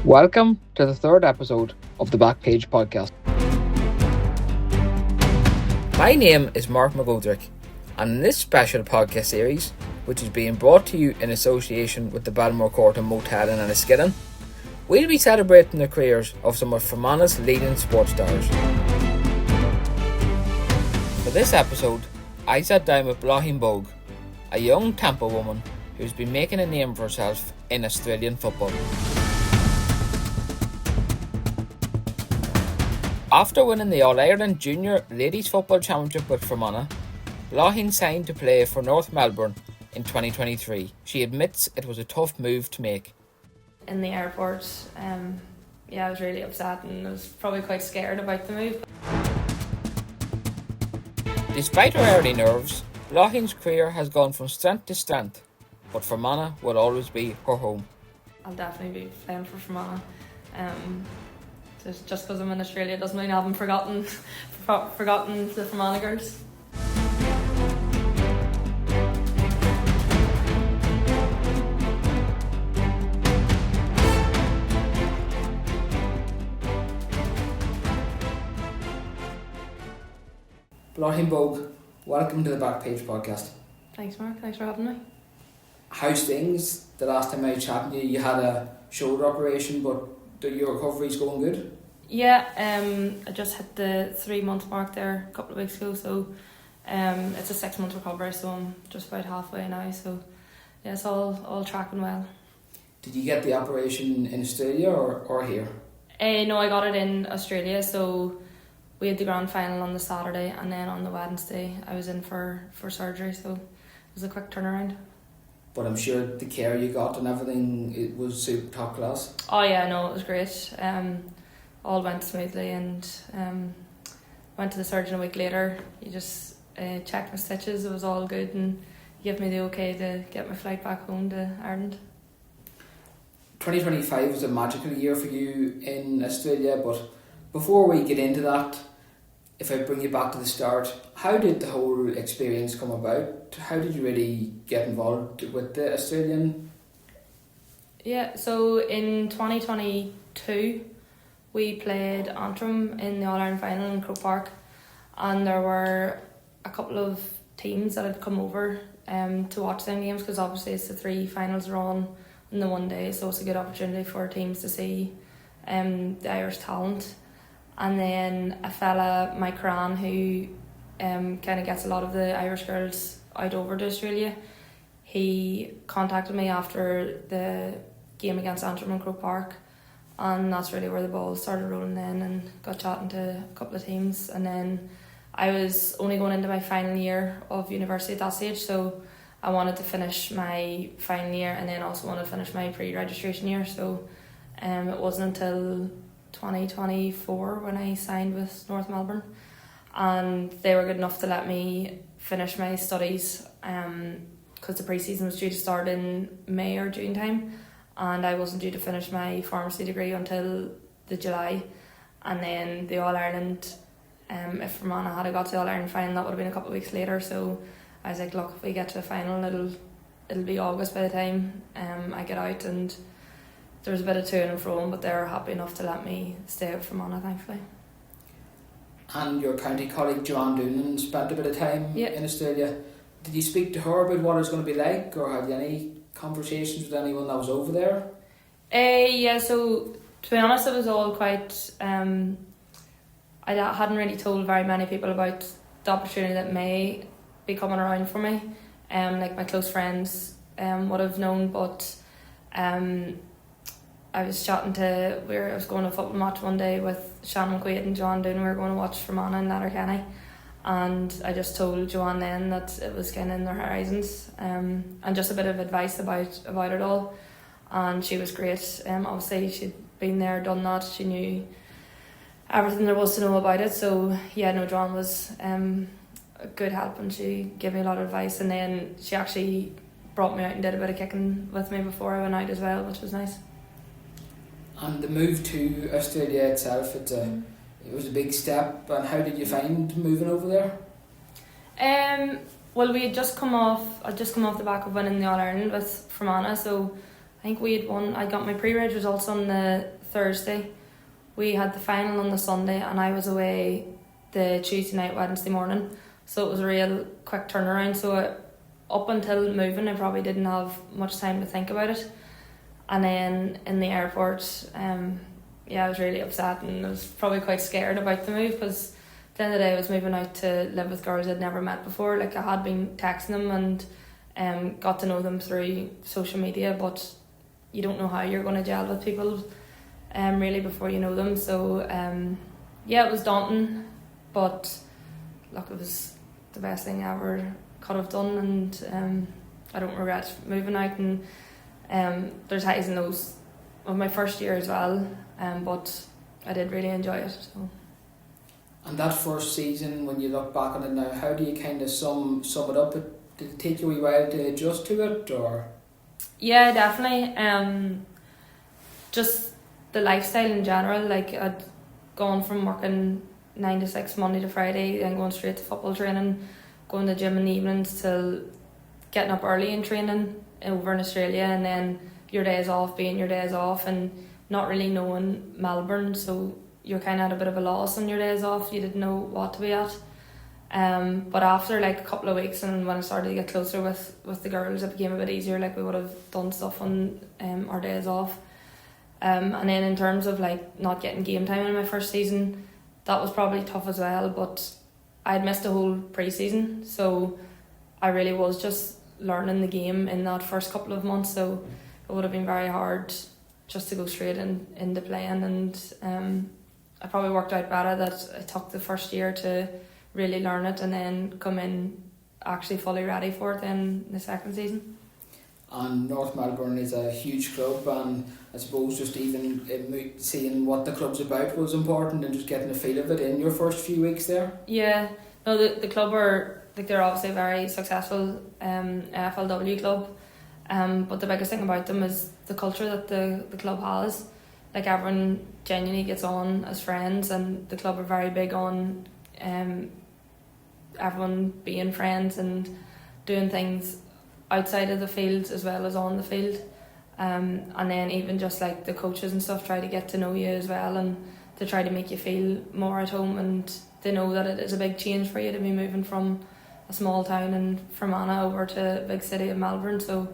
Welcome to the third episode of the Backpage podcast. My name is Mark McGoldrick, and in this special podcast series, which is being brought to you in association with the Balmore Court and Motel in Enniskillen, we'll be celebrating the careers of some of Fermanagh's leading sports stars. For this episode, I sat down with Bláithín Bogue, a young Tampa woman who's been making a name for herself in Australian football. After winning the All-Ireland Junior Ladies Football Championship with Fermanagh, Bláithín signed to play for North Melbourne in 2023. She admits it was a tough move to make. In the airport, I was really upset and I was probably quite scared about the move. Despite her early nerves, Bláithín's career has gone from strength to strength, but Fermanagh will always be her home. I'll definitely be playing for Fermanagh. Just because I'm in Australia doesn't mean I haven't forgotten the Fermanagh girls. Bláithín Bogue, welcome to the Backpage podcast. Thanks, Mark. Thanks for having me. How's things? The last time I chatted to you had a shoulder operation, but your recovery's going good? Yeah, I just hit the 3-month mark there a couple of weeks ago, so it's a 6-month recovery, so I'm just about halfway now, so yeah, it's all tracking well. Did you get the operation in Australia or here? No, I got it in Australia, so we had the grand final on the Saturday, and then on the Wednesday I was in for surgery, so it was a quick turnaround. But I'm sure the care you got and everything, it was super top class. Oh yeah, no, it was great. All went smoothly, and went to the surgeon a week later. He just checked my stitches, it was all good, and he gave me the okay to get my flight back home to Ireland. 2025 was a magical year for you in Australia, but before we get into that, if I bring you back to the start, how did the whole experience come about? How did you really get involved with the Australian? Yeah, so in 2022 we played Antrim in the All-Ireland final in Croke Park, and there were a couple of teams that had come over to watch them games, because obviously it's the 3 finals are on in the one day, so it's a good opportunity for teams to see the Irish talent. And then a fella, Mike Cran, who kind of gets a lot of the Irish girls out over to Australia, he contacted me after the game against Antrim in Croke Park, and that's really where the ball started rolling then, and got chatting to a couple of teams. And then I was only going into my final year of university at that stage, so I wanted to finish my final year and then also wanted to finish my pre-registration year, so it wasn't until 2024 when I signed with North Melbourne, and they were good enough to let me finish my studies because the pre-season was due to start in May or June time, and I wasn't due to finish my pharmacy degree until the July. And then the All-Ireland, if Fermanagh had got to the All-Ireland final, that would have been a couple of weeks later, so I was like, look, if we get to the final, it'll be August by the time I get out. And there was a bit of to and fro, but they were happy enough to let me stay out for Fermanagh, thankfully. And your county colleague Joanne Doonan spent a bit of time in Australia. Did you speak to her about what it was going to be like, or had you any conversations with anyone that was over there? Yeah, so to be honest, it was all quite... I hadn't really told very many people about the opportunity that may be coming around for me. Like my close friends would have known, but I was chatting to... I was going to a football match one day with Shannon McQuaid and Joanne Doonan. We were going to watch Fermanagh and Letterkenny, and I just told Joanne then that it was kind of in their horizons, and just a bit of advice about it all. And she was great. Obviously she'd been there, done that, she knew everything there was to know about it. So yeah, no, Joanne was a good help, and she gave me a lot of advice. And then she actually brought me out and did a bit of kicking with me before I went out as well, which was nice. And the move to Australia itself, it was a big step. And how did you find moving over there? Well, I'd just come off the back of winning the All-Ireland with Fermanagh, so think we had won. I got my pre-reg results on the Thursday. We had the final on the Sunday, and I was away the Tuesday night, Wednesday morning. So it was a real quick turnaround. So up until moving, I probably didn't have much time to think about it. And then in the airport, I was really upset, and I was probably quite scared about the move, because at the end of the day I was moving out to live with girls I'd never met before. Like, I had been texting them and got to know them through social media, but you don't know how you're going to gel with people really before you know them. So it was daunting, but look, it was the best thing I ever could have done, and I don't regret moving out. And there's highs and lows of my first year as well, but I did really enjoy it. So. And that first season, when you look back on it now, how do you kind of sum it up? Did it take you a while to adjust to it, or? Yeah, definitely. Just the lifestyle in general. Like, I'd gone from working 9 to 6 Monday to Friday, then going straight to football training, going to the gym in the evenings, till getting up early and training over in Australia, and then your days off being your days off, and not really knowing Melbourne, so you're kind of at a bit of a loss on your days off. You didn't know what to be at. But after like a couple of weeks, and when I started to get closer with the girls, it became a bit easier. Like, we would have done stuff on our days off. And then in terms of like not getting game time in my first season, that was probably tough as well, but I'd missed a whole pre-season, so I really was just learning the game in that first couple of months, so it would have been very hard just to go straight into playing. And I probably worked out better that I took the first year to really learn it, and then come in actually fully ready for it in the second season. And North Melbourne is a huge club, and I suppose just even seeing what the club's about was important, and just getting a feel of it in your first few weeks there. Yeah, no, the club are, like, they're obviously a very successful FLW club, but the biggest thing about them is the culture that the club has. Like, everyone genuinely gets on as friends, and the club are very big on everyone being friends and doing things outside of the field as well as on the field. And then even just like the coaches and stuff try to get to know you as well, and to try to make you feel more at home, and they know that it is a big change for you to be moving from a small town in Fermanagh over to the big city of Melbourne. So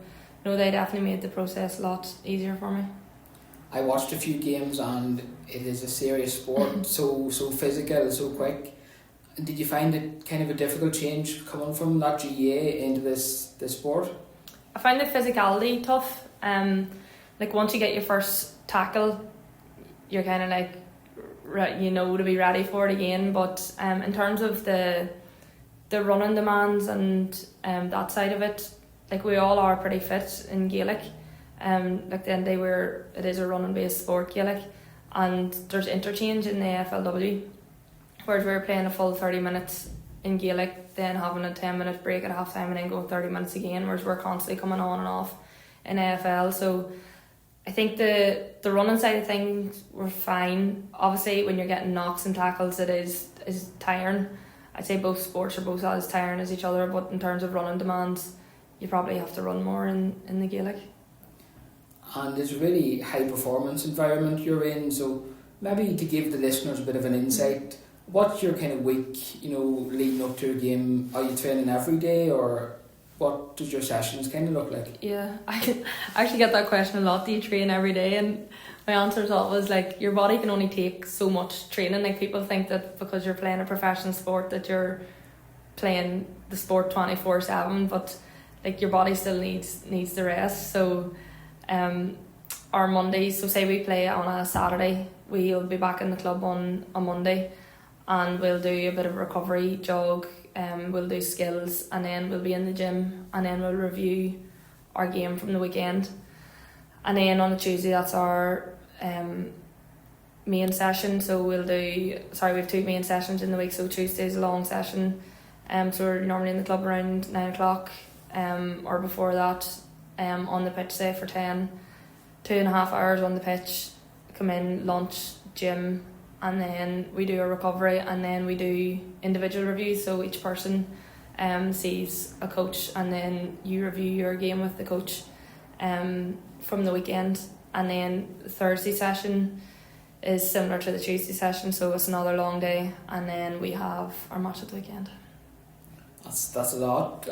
no, they definitely made the process a lot easier for me. I watched a few games, and it is a serious sport, so physical, so quick. Did you find it kind of a difficult change coming from that GA into this sport? I find the physicality tough. Like, once you get your first tackle, you're kind of like, to be ready for it again. But in terms of the running demands and that side of it, like, we all are pretty fit in Gaelic. Like, the end of the day, it is a running based sport, Gaelic, and there's interchange in the FLW. Whereas we're playing a full 30 minutes in Gaelic, then having a 10-minute break at half time, and then going 30 minutes again, whereas we're constantly coming on and off in AFL. So I think the running side of things were fine. Obviously, when you're getting knocks and tackles, it is tiring. I'd say both sports are both as tiring as each other, but in terms of running demands, you probably have to run more in the Gaelic. And it's a really high performance environment you're in, so maybe to give the listeners a bit of an insight, what's your kind of week, leading up to a game? Are you training every day, or what does your sessions kind of look like? Yeah, I actually get that question a lot. Do you train every day? And my answer is always like, your body can only take so much training. Like, people think that because you're playing a professional sport that you're playing the sport 24/7, but like, your body still needs the rest. So our Mondays, so say we play on a Saturday, we'll be back in the club on a Monday, and we'll do a bit of recovery jog, we'll do skills, and then we'll be in the gym, and then we'll review our game from the weekend. And then on a Tuesday, that's our main session. So we have 2 main sessions in the week. So Tuesday's a long session, so we're normally in the club around 9 o'clock, or before that, on the pitch, say, for 2.5 hours on the pitch, come in, lunch, gym, and then we do a recovery, and then we do individual reviews. So each person sees a coach, and then you review your game with the coach. from the weekend, and then the Thursday session is similar to the Tuesday session, so it's another long day, and then we have our match at the weekend. That's a lot.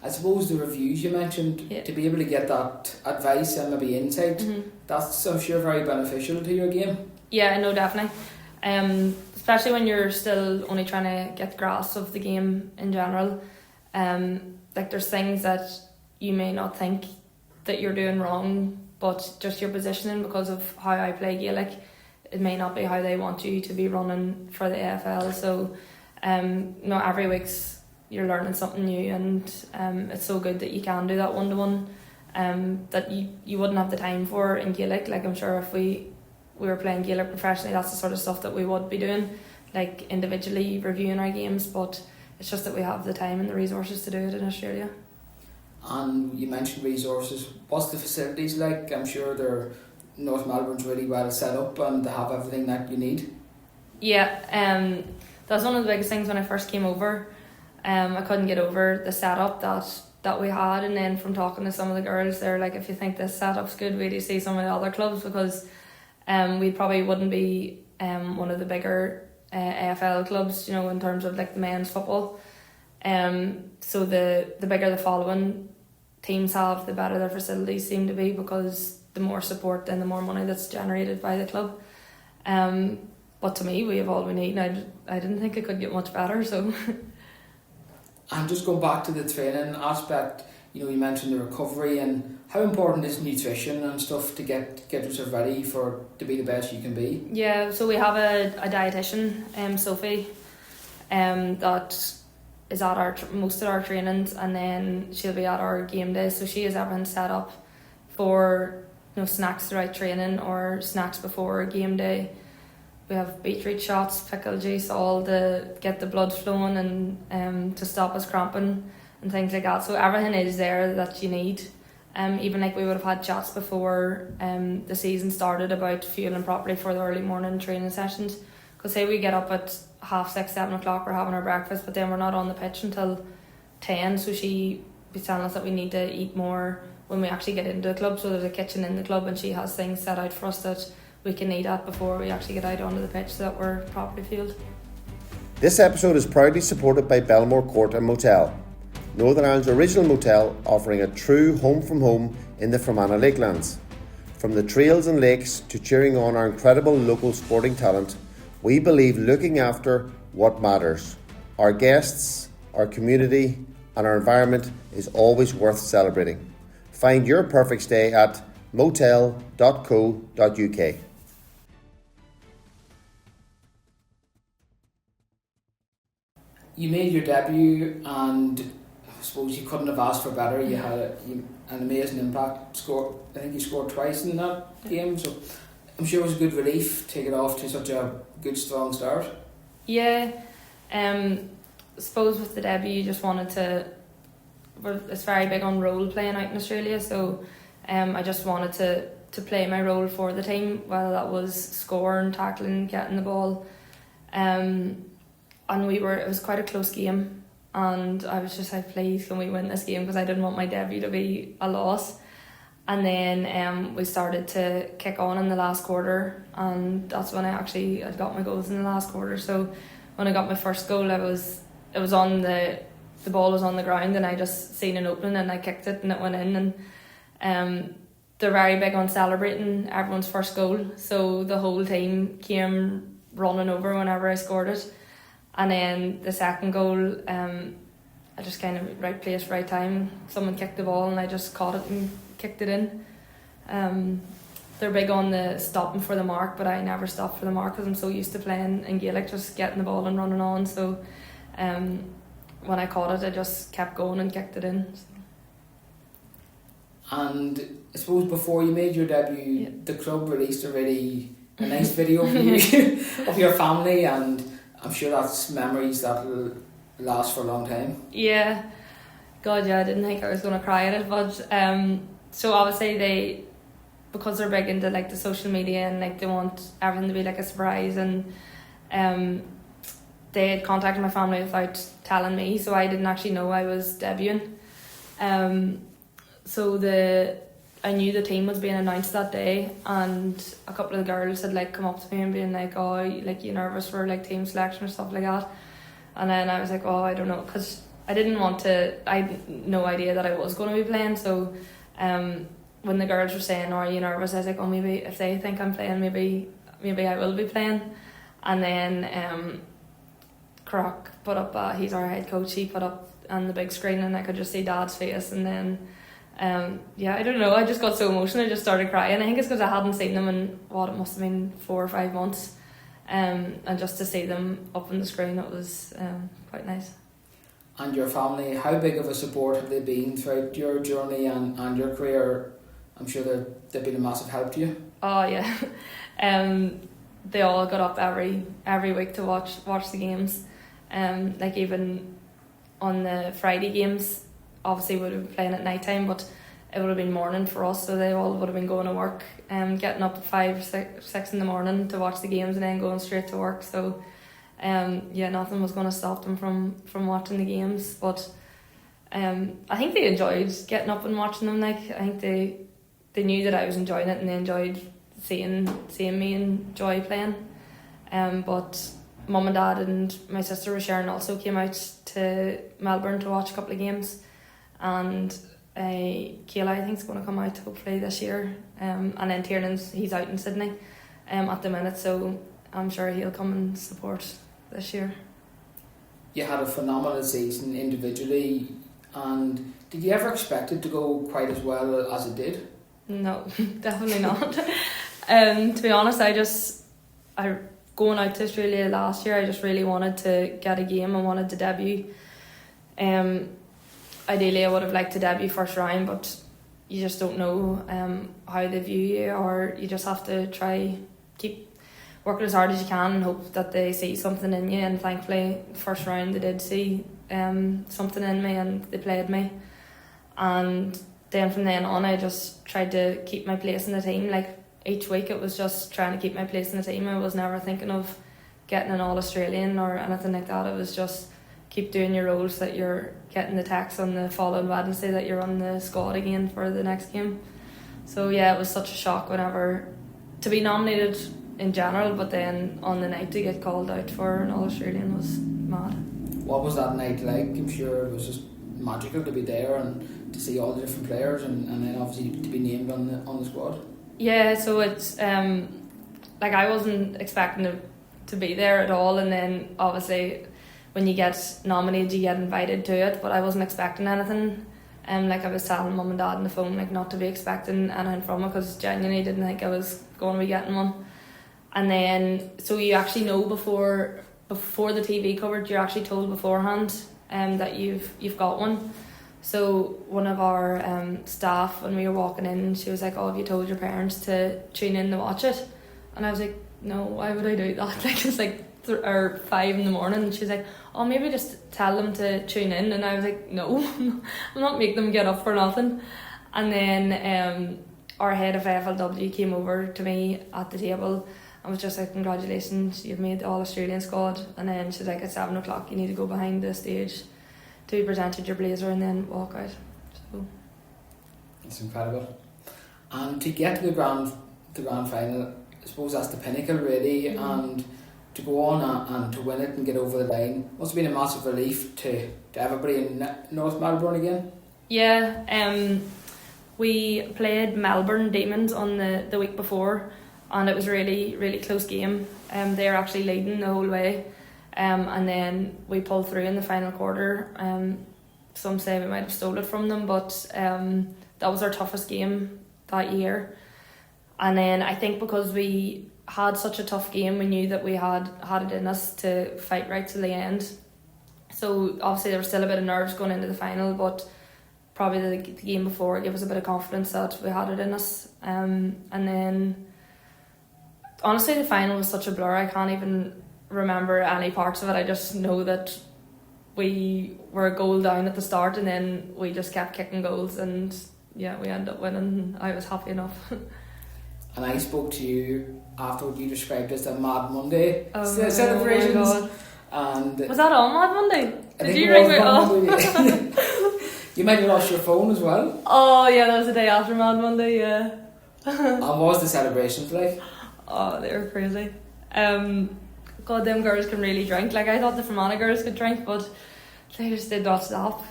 I suppose the reviews you mentioned, to be able to get that advice and maybe insight, that's, I'm sure, very beneficial to your game. Yeah, no, definitely. Especially when you're still only trying to get the grasp of the game in general. Like, there's things that you may not think that you're doing wrong, but just your positioning, because of how I play Gaelic, it may not be how they want you to be running for the AFL. So every week's you're learning something new, and it's so good that you can do that one-to-one that you wouldn't have the time for in Gaelic. Like, I'm sure if we were playing Gaelic professionally, that's the sort of stuff that we would be doing, like individually reviewing our games, but it's just that we have the time and the resources to do it in Australia. And you mentioned resources. What's the facilities like? I'm sure North Melbourne's really well set up and they have everything that you need. Yeah, that's one of the biggest things when I first came over. I couldn't get over the setup that we had, and then from talking to some of the girls, they're like, if you think this setup's good, wait till you see some of the other clubs, because we probably wouldn't be one of the bigger AFL clubs, in terms of like the men's football. So the bigger the following teams have, the better their facilities seem to be, because the more support and the more money that's generated by the club. But to me, we have all we need, and I didn't think it could get much better. So. And just going back to the training aspect, you mentioned the recovery, and how important is nutrition and stuff to get yourself ready to be the best you can be? Yeah, so we have a dietitian, Sophie, that is at most of our trainings, and then she'll be at our game day. So she has everything set up for snacks throughout training or snacks before game day. We have beetroot shots, pickle juice, all to get the blood flowing and to stop us cramping and things like that. So everything is there that you need. Even like we would have had chats before the season started about fueling properly for the early morning training sessions. Because say we get up at 6:30, 7 o'clock, we're having our breakfast, but then we're not on the pitch until 10. So she be telling us that we need to eat more when we actually get into the club. So there's a kitchen in the club, and she has things set out for us that we can eat at before we actually get out onto the pitch, so that we're properly fueled. This episode is proudly supported by Belmore Court and Motel, Northern Ireland's original motel, offering a true home from home in the Fermanagh Lakelands. From the trails and lakes to cheering on our incredible local sporting talent, we believe looking after what matters. Our guests, our community and our environment is always worth celebrating. Find your perfect stay at motel.co.uk. You made your debut, and I suppose you couldn't have asked for better. You had an amazing impact. I think you scored twice in that game, so I'm sure it was a good relief to get off to such a good, strong start. Yeah, I suppose with the debut, you just wanted to. It's very big on role playing out in Australia, so I just wanted to play my role for the team, whether that was scoring, tackling, getting the ball. And it was quite a close game, and I was just like, please can we win this game, because I didn't want my debut to be a loss. And then we started to kick on in the last quarter, and that's when I got my goals in the last quarter. So when I got my first goal, it was on the ball was on the ground, and I just seen an opening and I kicked it and it went in. And they're very big on celebrating everyone's first goal, so the whole team came running over whenever I scored it. And then the second goal, I just kind of right place, right time. Someone kicked the ball and I just caught it and kicked it in. They're big on the stopping for the mark, but I never stop for the mark because I'm so used to playing in Gaelic, just getting the ball and running on. So when I caught it, I just kept going and kicked it in. And I suppose before you made your debut, the club released a nice video of you, of your family, and I'm sure that's memories that will last for a long time. Yeah, God, yeah, I didn't think I was going to cry at it, but so obviously because they're big into like the social media and like they want everything to be like a surprise, and they had contacted my family without telling me, so I didn't actually know I was debuting. So the I knew the team was being announced that day, and a couple of the girls had like come up to me and been like, "Oh, like you nervous for like team selection or stuff like that?" And then I was like, "Oh, I don't know," because I didn't want to. I had no idea that I was going to be playing. So, when the girls were saying, "Are you nervous?" I was like, "Oh, maybe if they think I'm playing, maybe I will be playing." And then Croc put up. He's our head coach. He put up on the big screen, and I could just see Dad's face, and then. I don't know, I just got so emotional, I just started crying. I think it's because I hadn't seen them in it must have been 4 or 5 months, and just to see them up on the screen, it was quite nice. And your family, how big of a support have they been throughout your journey and your career? I'm sure they've been a massive help to you. Oh yeah. They all got up every week to watch the games. Like even on the Friday games, obviously we would have been playing at night time, but it would have been morning for us, so they all would have been going to work and getting up at 5 or 6 in the morning to watch the games and then going straight to work. So nothing was going to stop them from watching the games. But I think they enjoyed getting up and watching them. Like I think they knew that I was enjoying it, and they enjoyed seeing me enjoy playing. But Mum and Dad and my sister Sharon also came out to Melbourne to watch a couple of games. And Kayla, I think, is going to come out hopefully this year, and then Tiernan's, he's out in Sydney at the minute, so I'm sure he'll come and support this year. You had a phenomenal season individually, and did you ever expect it to go quite as well as it did? No, definitely not. To be honest, I going out to Australia last year, I just really wanted to get a game and wanted to debut. Ideally, I would have liked to debut first round, but you just don't know how they view you, or you just have to keep working as hard as you can and hope that they see something in you. And thankfully, first round they did see something in me, and they played me. And then from then on, I just tried to keep my place in the team. Like each week, it was just trying to keep my place in the team. I was never thinking of getting an All-Australian or anything like that. It was just keep doing your roles so that you're getting the text on the following Wednesday that you're on the squad again for the next game. So yeah, it was such a shock whenever to be nominated in general, but then on the night to get called out for an All-Australian was mad. What was that night like? I'm sure it was just magical to be there and to see all the different players, and then obviously to be named on the squad. Yeah, so it's like I wasn't expecting to be there at all, and then obviously when you get nominated you get invited to it, but I wasn't expecting anything. Like I was telling Mum and Dad on the phone, like not to be expecting anything from it, because genuinely didn't think I was going to be getting one. And then so you actually know before the TV coverage, you're actually told beforehand that you've got one. So one of our staff, when we were walking in, she was like, "Oh, have you told your parents to tune in to watch it?" And I was like, "No, why would I do that?" Like it's like 5 in the morning, and she's like, "Oh, maybe just tell them to tune in." And I was like, "No, I'm not making them get up for nothing." And then our head of FLW came over to me at the table and was just like, "Congratulations, you've made the All-Australian squad." And then she's like, "At 7 o'clock you need to go behind the stage to be presented your blazer and then walk out." So it's incredible. And to get to the grand final, I suppose that's the pinnacle really. And to go on and to win it and get over the line must have been a massive relief to everybody in North Melbourne again. Yeah, we played Melbourne Demons on the week before, and it was a really, really close game. They were actually leading the whole way, and then we pulled through in the final quarter. Some say we might have stole it from them, but that was our toughest game that year. And then I think because we had such a tough game, we knew that we had it in us to fight right to the end. So obviously there was still a bit of nerves going into the final, but probably the game before gave us a bit of confidence that we had it in us. And then honestly the final was such a blur, I can't even remember any parts of it. I just know that we were a goal down at the start, and then we just kept kicking goals, and yeah, we ended up winning. I was happy enough. And I spoke to you after what you described as the Mad Monday celebrations. Oh my God. And was that on Mad Monday? Did you ring me up? You might have lost your phone as well. Oh yeah, that was the day after Mad Monday, yeah. And what was the celebrations like? Oh, they were crazy. God, them girls can really drink. Like, I thought the Fermanagh girls could drink, but they just did not stop.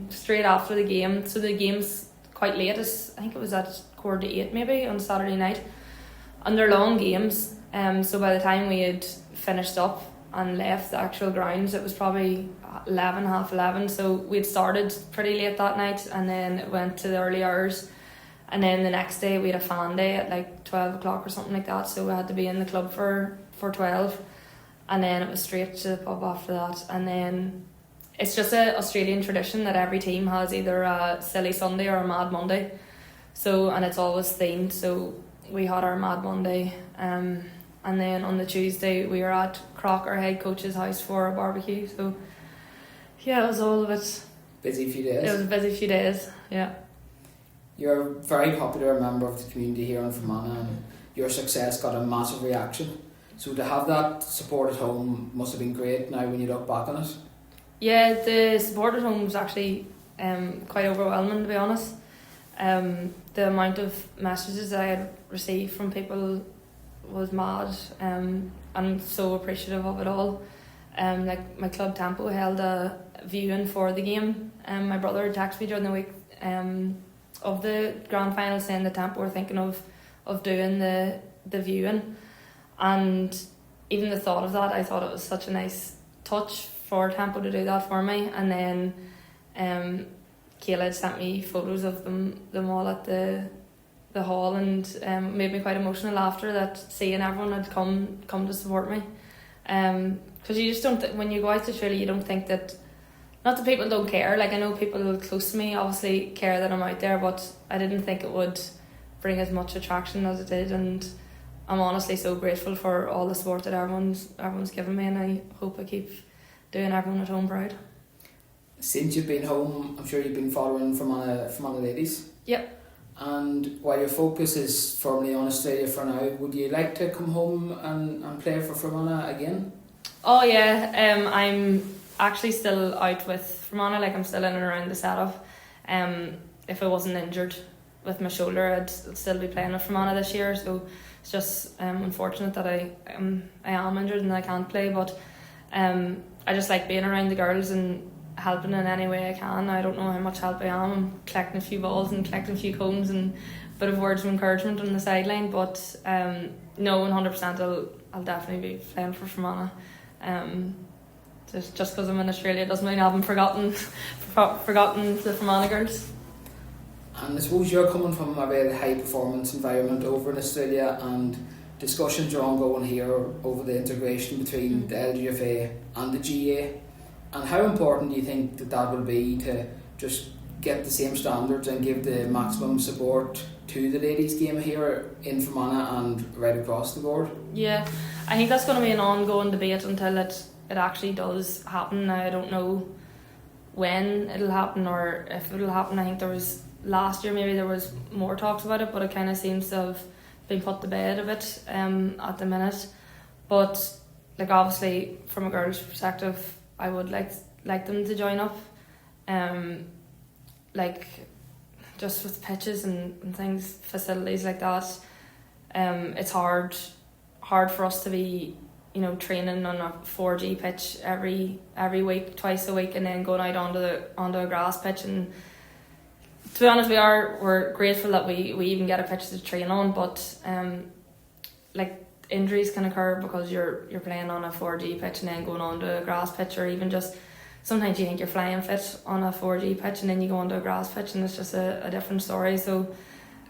Straight after the game, so the game's quite late. I think it was at 7:45 maybe on Saturday night. And they're long games, so by the time we had finished up and left the actual grounds, it was probably 11, half 11. So we'd started pretty late that night, and then it went to the early hours. And then the next day we had a fan day at like 12 o'clock or something like that, so we had to be in the club for 12. And then it was straight to the pub after that. And then it's just an Australian tradition that every team has either a Silly Sunday or a Mad Monday. So, and it's always themed. So we had our Mad Monday, and then on the Tuesday we were at Croc, our head coach's house, for a barbecue. So yeah, it was all of it. Busy few days. It was a busy few days, yeah. You're a very popular member of the community here in Fermanagh, and your success got a massive reaction. So to have that support at home must have been great now when you look back on it. Yeah, the support at home was actually quite overwhelming, to be honest. The amount of messages I had received from people was mad. I'm so appreciative of it all. Like my club Tempo held a viewing for the game. My brother texted me during the week of the grand final saying the Tempo were thinking of doing the viewing, and even the thought of that, I thought it was such a nice touch for Tempo to do that for me. And then Kayla had sent me photos of them all at the hall, and made me quite emotional after that, seeing everyone had come to support me. Because you just don't when you go out to Tralee, you don't think that, not that people don't care. Like, I know people close to me obviously care that I'm out there, but I didn't think it would bring as much attraction as it did, and I'm honestly so grateful for all the support that everyone's given me, and I hope I keep doing everyone at home proud. Since you've been home, I'm sure you've been following Fermanagh Ladies. Yep. And while your focus is firmly on Australia for now, would you like to come home and play for Fermanagh again? Oh yeah, I'm actually still out with Fermanagh. Like, I'm still in and around the setup. If I wasn't injured with my shoulder, I'd still be playing with Fermanagh this year. So it's just unfortunate that I am injured and I can't play. But I just like being around the girls and helping in any way I can. I don't know how much help I am. I'm collecting a few balls and collecting a few cones and a bit of words of encouragement on the sideline. But no, 100% I'll definitely be playing for Fermanagh. Just because I'm in Australia doesn't mean I haven't forgotten the Fermanagh girls. And I suppose you're coming from a very high performance environment over in Australia, and discussions are ongoing here over the integration between the LGFA and the GA. And how important do you think that will be to just get the same standards and give the maximum support to the ladies game here in Fermanagh and right across the board? Yeah, I think that's going to be an ongoing debate until it actually does happen. Now, I don't know when it'll happen or if it'll happen. I think there was last year, maybe there was more talks about it, but it kind of seems to have been put to bed a bit at the minute. But like, obviously from a girl's perspective, I would like them to join up. Like, just with pitches and things, facilities like that, it's hard for us to be, training on a 4G pitch every week, twice a week, and then going out onto a grass pitch. And to be honest, we're grateful that we even get a pitch to train on, but like, injuries can occur because you're playing on a 4G pitch and then going on to a grass pitch, or even just sometimes you think you're flying fit on a 4G pitch and then you go onto a grass pitch and it's just a different story. So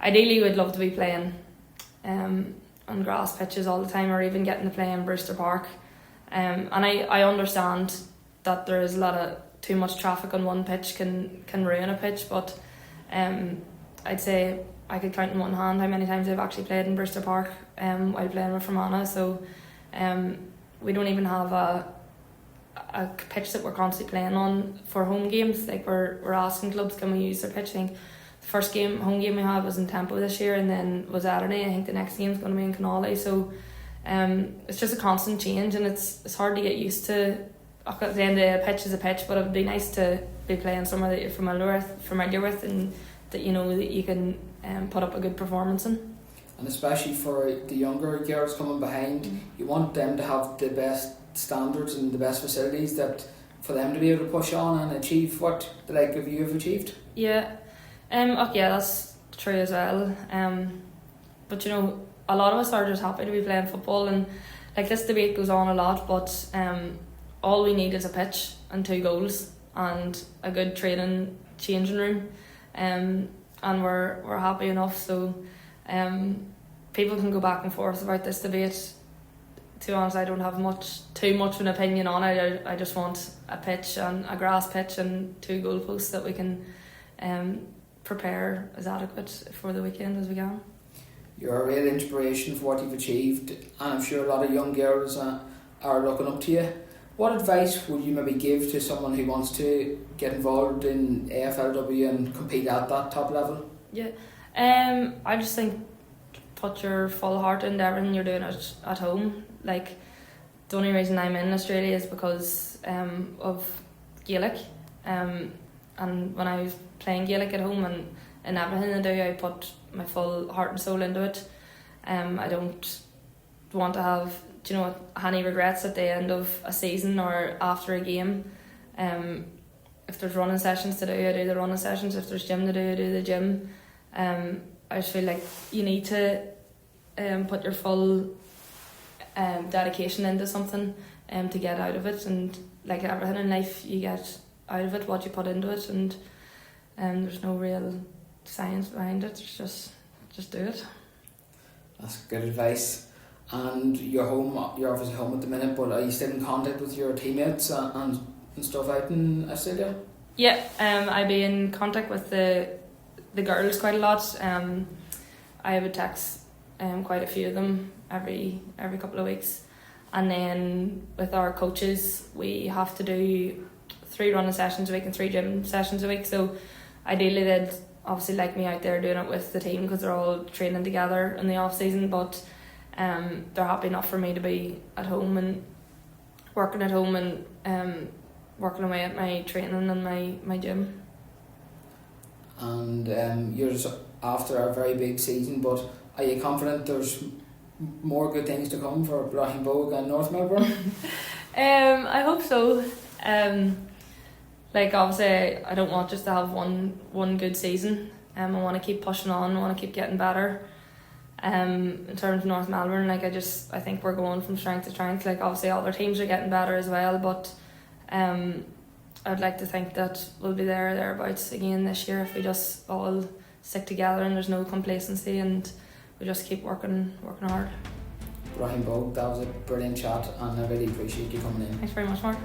ideally we'd love to be playing on grass pitches all the time, or even getting to play in Brewster Park. And I understand that there is a lot of too much traffic on one pitch can ruin a pitch, but I'd say I could count in one hand how many times I've actually played in Brewster Park while playing with Fermanagh. So we don't even have a pitch that we're constantly playing on for home games. Like, we're asking clubs, can we use their pitch? I think the first home game we had was in Tempo this year, and then was Adelaide. I think the next game is going to be in Canolly. So it's just a constant change, and it's hard to get used to at the end of the pitch is a pitch, but it would be nice to be playing somewhere that you're familiar with, and that you know that you can put up a good performance in. And especially for the younger girls coming behind, you want them to have the best standards and the best facilities, that for them to be able to push on and achieve what the like of you have achieved. Yeah, that's true as well. But you know, a lot of us are just happy to be playing football, and like this debate goes on a lot, but all we need is a pitch and 2 goals and a good training changing room, and we're happy enough. So people can go back and forth about this debate. To be honest, I don't have too much of an opinion on it. I just want a pitch, and a grass pitch, and 2 goalposts that we can prepare as adequate for the weekend as we can. You're a real inspiration for what you've achieved, and I'm sure a lot of young girls are looking up to you. What advice would you maybe give to someone who wants to get involved in AFLW and compete at that top level? Yeah, I just think put your full heart into everything you're doing at home. Like, the only reason I'm in Australia is because of Gaelic, and when I was playing Gaelic at home and in everything I do, I put my full heart and soul into it. I don't want to have, any regrets at the end of a season or after a game. If there's running sessions to do, I do the running sessions. If there's gym to do, I do the gym. I just feel like you need to put your full dedication into something to get out of it, and like everything in life, you get out of it what you put into it, and there's no real science behind it. It's just do it. That's good advice. And you're obviously home at the minute, but are you still in contact with your teammates and stuff out in Australia? Yeah, I be in contact with the girls quite a lot. I would text quite a few of them every couple of weeks, and then with our coaches we have to do 3 running sessions a week and 3 gym sessions a week. So ideally they'd obviously like me out there doing it with the team because they're all training together in the off season, but they're happy enough for me to be at home and working at home and working away at my training and my gym. And you're just after a very big season, but are you confident there's more good things to come for Bláithín Bogue and North Melbourne? I hope so. Like, obviously I don't want just to have one good season. I want to keep pushing on, I want to keep getting better. In terms of North Melbourne, like I think we're going from strength to strength. Like, obviously other teams are getting better as well, but I'd like to think that we'll be thereabouts again this year if we just all stick together and there's no complacency and we just keep working hard. Bláithín Bogue, that was a brilliant chat, and I really appreciate you coming in. Thanks very much, Mark.